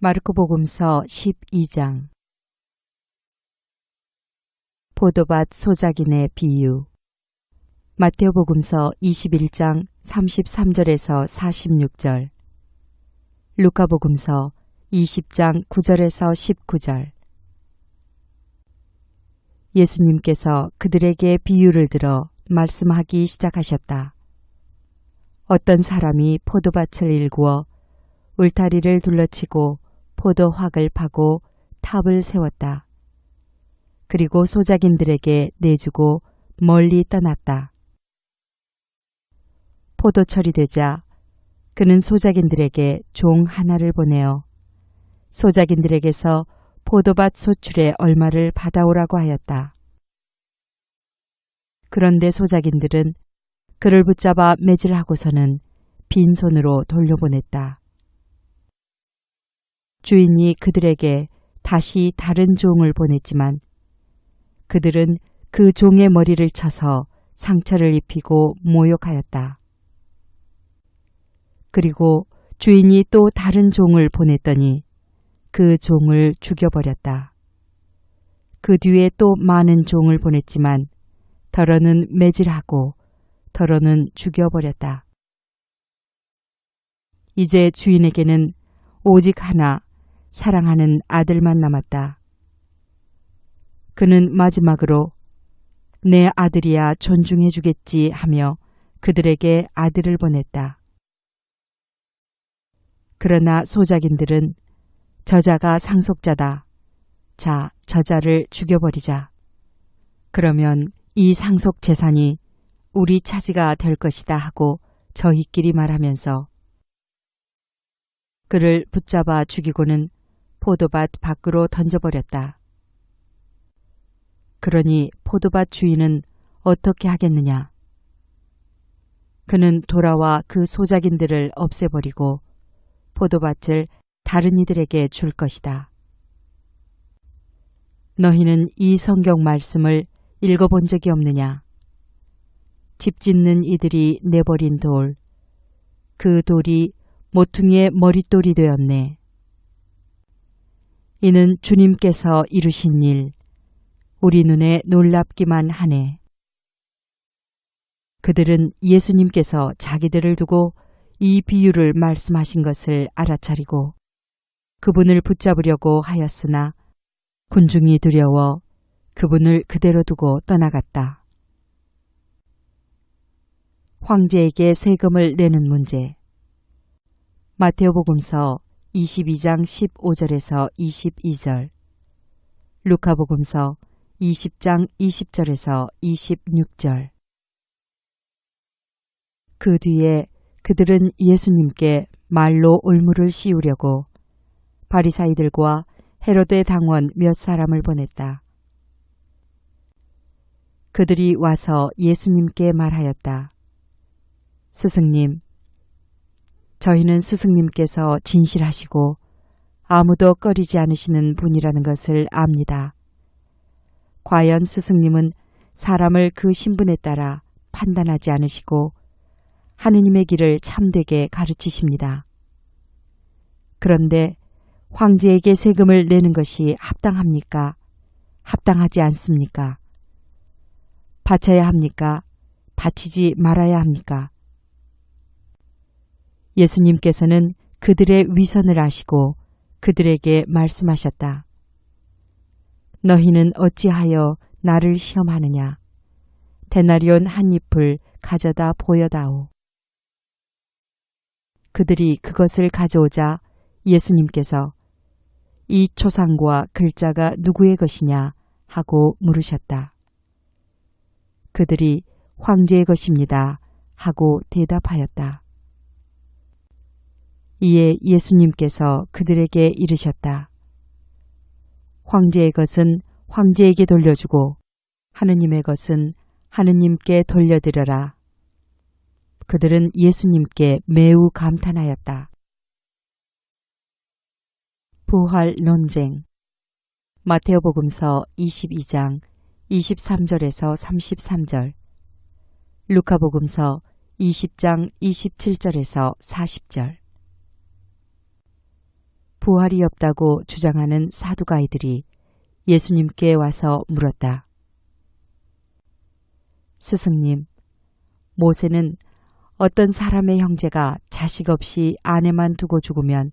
마르코복음서 12장 포도밭 소작인의 비유. 마테오복음서 21장 33절에서 46절. 루카복음서 20장 9절에서 19절. 예수님께서 그들에게 비유를 들어 말씀하기 시작하셨다. 어떤 사람이 포도밭을 일구어 울타리를 둘러치고 포도확을 파고 탑을 세웠다. 그리고 소작인들에게 내주고 멀리 떠났다. 포도철이 되자 그는 소작인들에게 종 하나를 보내어 소작인들에게서 포도밭 소출의 얼마를 받아오라고 하였다. 그런데 소작인들은 그를 붙잡아 매질하고서는 빈손으로 돌려보냈다. 주인이 그들에게 다시 다른 종을 보냈지만 그들은 그 종의 머리를 쳐서 상처를 입히고 모욕하였다. 그리고 주인이 또 다른 종을 보냈더니 그 종을 죽여버렸다. 그 뒤에 또 많은 종을 보냈지만 더러는 매질하고 더러는 죽여버렸다. 이제 주인에게는 오직 하나 사랑하는 아들만 남았다. 그는 마지막으로 내 아들이야 존중해 주겠지 하며 그들에게 아들을 보냈다. 그러나 소작인들은 저자가 상속자다. 자, 저자를 죽여버리자. 그러면 이 상속 재산이 우리 차지가 될 것이다 하고 저희끼리 말하면서 그를 붙잡아 죽이고는 포도밭 밖으로 던져버렸다. 그러니 포도밭 주인은 어떻게 하겠느냐? 그는 돌아와 그 소작인들을 없애버리고 포도밭을 다른 이들에게 줄 것이다. 너희는 이 성경 말씀을 읽어본 적이 없느냐? 집 짓는 이들이 내버린 돌, 그 돌이 모퉁이의 머릿돌이 되었네. 이는 주님께서 이루신 일, 우리 눈에 놀랍기만 하네. 그들은 예수님께서 자기들을 두고 이 비유를 말씀하신 것을 알아차리고 그분을 붙잡으려고 하였으나 군중이 두려워 그분을 그대로 두고 떠나갔다. 황제에게 세금을 내는 문제. 마테오복음서 22장 15절에서 22절, 루카복음서 20장 20절에서 26절. 그 뒤에 그들은 예수님께 말로 올무를 씌우려고 바리사이들과 헤로데 당원 몇 사람을 보냈다. 그들이 와서 예수님께 말하였다. 스승님, 저희는 스승님께서 진실하시고 아무도 꺼리지 않으시는 분이라는 것을 압니다. 과연 스승님은 사람을 그 신분에 따라 판단하지 않으시고 하느님의 길을 참되게 가르치십니다. 그런데 황제에게 세금을 내는 것이 합당합니까? 합당하지 않습니까? 바쳐야 합니까? 바치지 말아야 합니까? 예수님께서는 그들의 위선을 아시고 그들에게 말씀하셨다. 너희는 어찌하여 나를 시험하느냐? 데나리온 한 잎을 가져다 보여다오. 그들이 그것을 가져오자 예수님께서 이 초상과 글자가 누구의 것이냐 하고 물으셨다. 그들이 황제의 것입니다 하고 대답하였다. 이에 예수님께서 그들에게 이르셨다. 황제의 것은 황제에게 돌려주고 하느님의 것은 하느님께 돌려드려라. 그들은 예수님께 매우 감탄하였다. 부활 논쟁. 마테오복음서 22장 23절에서 33절, 루카복음서 20장 27절에서 40절. 부활이 없다고 주장하는 사두가이들이 예수님께 와서 물었다. 스승님, 모세는 어떤 사람의 형제가 자식 없이 아내만 두고 죽으면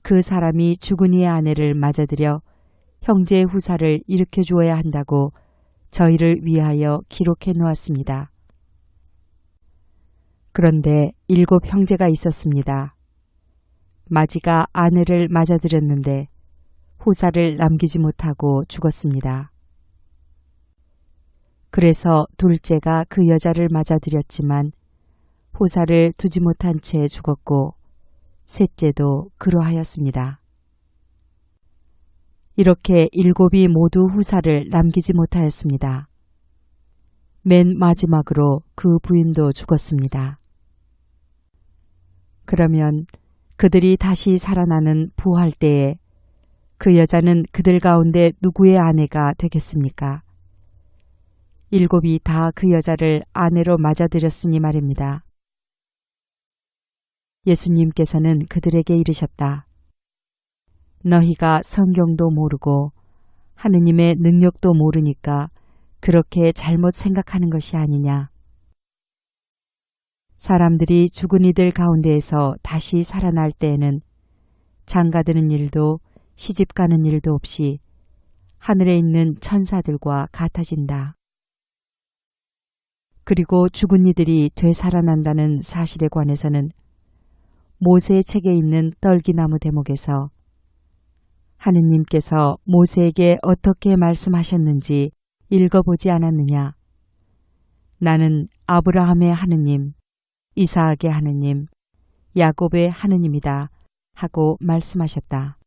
그 사람이 죽은 이의 아내를 맞아들여 형제의 후사를 일으켜 주어야 한다고 저희를 위하여 기록해 놓았습니다. 그런데 7 형제가 있었습니다. 마지가 아내를 맞아들였는데 후사를 남기지 못하고 죽었습니다. 그래서 둘째가 그 여자를 맞아들였지만 후사를 두지 못한 채 죽었고 셋째도 그러하였습니다. 이렇게 7이 모두 후사를 남기지 못하였습니다. 맨 마지막으로 그 부인도 죽었습니다. 그러면 그들이 다시 살아나는 부활 때에 그 여자는 그들 가운데 누구의 아내가 되겠습니까? 7이 다 그 여자를 아내로 맞아들였으니 말입니다. 예수님께서는 그들에게 이르셨다. 너희가 성경도 모르고 하느님의 능력도 모르니까 그렇게 잘못 생각하는 것이 아니냐. 사람들이 죽은 이들 가운데에서 다시 살아날 때에는 장가드는 일도 시집가는 일도 없이 하늘에 있는 천사들과 같아진다. 그리고 죽은 이들이 되살아난다는 사실에 관해서는 모세의 책에 있는 떨기나무 대목에서 하느님께서 모세에게 어떻게 말씀하셨는지 읽어보지 않았느냐. 나는 아브라함의 하느님, 이사악의 하느님, 야곱의 하느님이다 하고 말씀하셨다.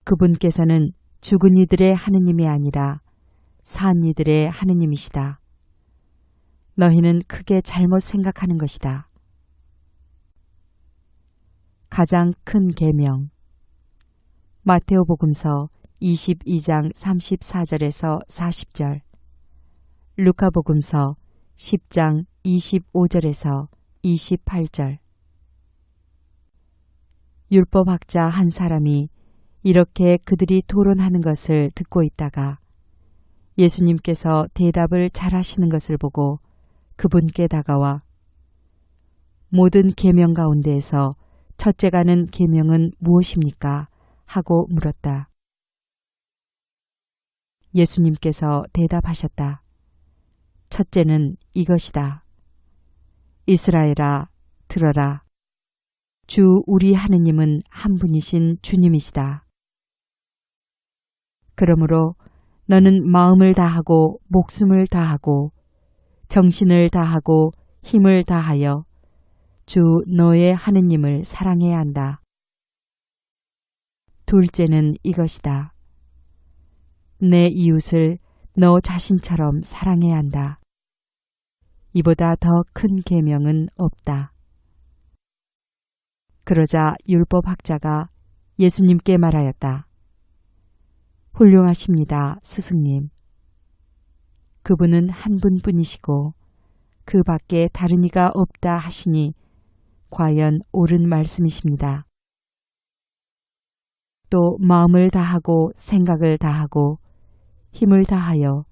그분께서는 죽은 이들의 하느님이 아니라 산 이들의 하느님이시다. 너희는 크게 잘못 생각하는 것이다. 가장 큰 계명. 마테오복음서 22장 34절에서 40절, 루카복음서 10장 25절에서 28절. 율법학자 한 사람이 이렇게 그들이 토론하는 것을 듣고 있다가 예수님께서 대답을 잘하시는 것을 보고 그분께 다가와 모든 계명 가운데에서 첫째 가는 계명은 무엇입니까? 하고 물었다. 예수님께서 대답하셨다. 첫째는 이것이다. 이스라엘아, 들어라. 주 우리 하느님은 한 분이신 주님이시다. 그러므로 너는 마음을 다하고 목숨을 다하고 정신을 다하고 힘을 다하여 주 너의 하느님을 사랑해야 한다. 둘째는 이것이다. 내 이웃을 너 자신처럼 사랑해야 한다. 이보다 더 큰 계명은 없다. 그러자 율법학자가 예수님께 말하였다. 훌륭하십니다, 스승님. 그분은 한 분뿐이시고 그 밖에 다른 이가 없다 하시니 과연 옳은 말씀이십니다. 또 마음을 다하고 생각을 다하고 힘을 다하여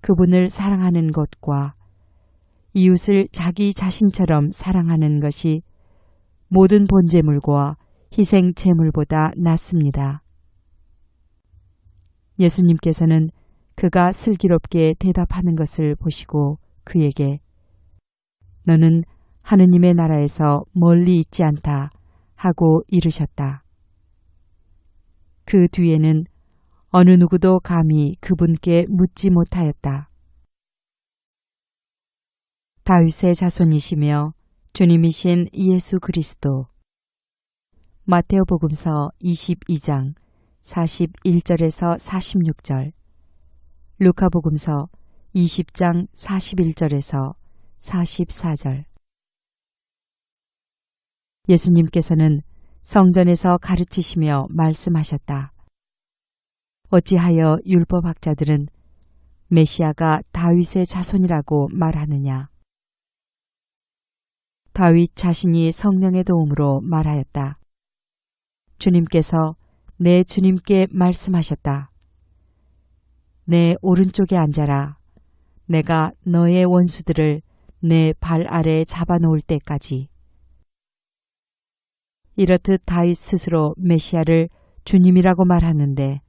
그분을 사랑하는 것과 이웃을 자기 자신처럼 사랑하는 것이 모든 번제물과 희생 제물보다 낫습니다. 예수님께서는 그가 슬기롭게 대답하는 것을 보시고 그에게 너는 하느님의 나라에서 멀리 있지 않다 하고 이르셨다. 그 뒤에는 어느 누구도 감히 그분께 묻지 못하였다. 다윗의 자손이시며 주님이신 예수 그리스도. 마테오복음서 22장 41절에서 46절, 루카복음서 20장 41절에서 44절. 예수님께서는 성전에서 가르치시며 말씀하셨다. 어찌하여 율법학자들은 메시아가 다윗의 자손이라고 말하느냐? 다윗 자신이 성령의 도움으로 말하였다. 주님께서 내 주님께 말씀하셨다. 내 오른쪽에 앉아라. 내가 너의 원수들을 내 발 아래 잡아놓을 때까지. 이렇듯 다윗 스스로 메시아를 주님이라고 말하는데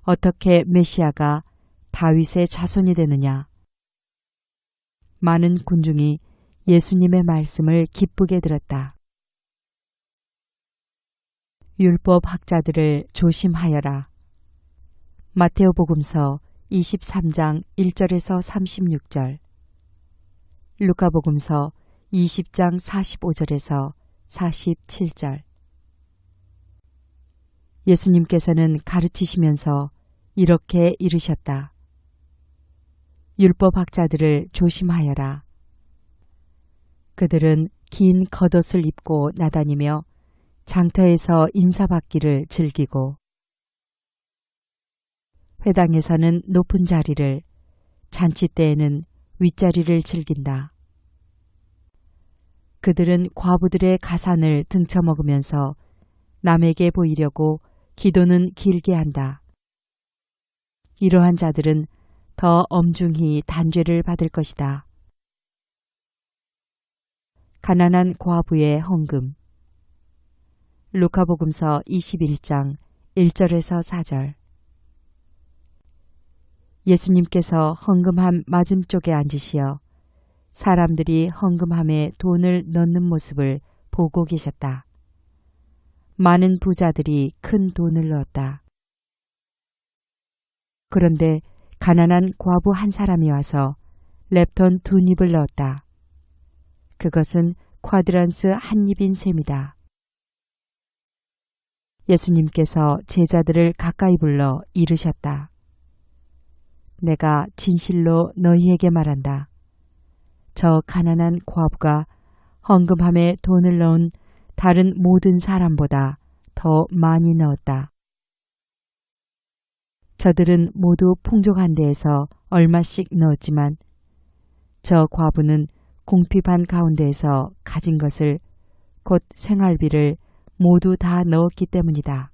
어떻게 메시아가 다윗의 자손이 되느냐? 많은 군중이 예수님의 말씀을 기쁘게 들었다. 율법 학자들을 조심하여라. 마테오복음서 23장 1절에서 36절, 루카복음서 20장 45절에서 47절. 예수님께서는 가르치시면서 이렇게 이르셨다. 율법학자들을 조심하여라. 그들은 긴 겉옷을 입고 나다니며 장터에서 인사받기를 즐기고 회당에서는 높은 자리를, 잔치 때에는 윗자리를 즐긴다. 그들은 과부들의 가산을 등쳐먹으면서 남에게 보이려고 기도는 길게 한다. 이러한 자들은 더 엄중히 단죄를 받을 것이다. 가난한 과부의 헌금. 루카복음서 21장 1절에서 4절. 예수님께서 헌금함 맞은쪽에 앉으시어 사람들이 헌금함에 돈을 넣는 모습을 보고 계셨다. 많은 부자들이 큰 돈을 넣었다. 그런데 가난한 과부 한 사람이 와서 렙돈 2입을 넣었다. 그것은 쿼드란스 한 입인 셈이다. 예수님께서 제자들을 가까이 불러 이르셨다. 내가 진실로 너희에게 말한다. 저 가난한 과부가 헌금함에 돈을 넣은 다른 모든 사람보다 더 많이 넣었다. 저들은 모두 풍족한 데에서 얼마씩 넣었지만 저 과부는 궁핍한 가운데에서 가진 것을 곧 생활비를 모두 다 넣었기 때문이다.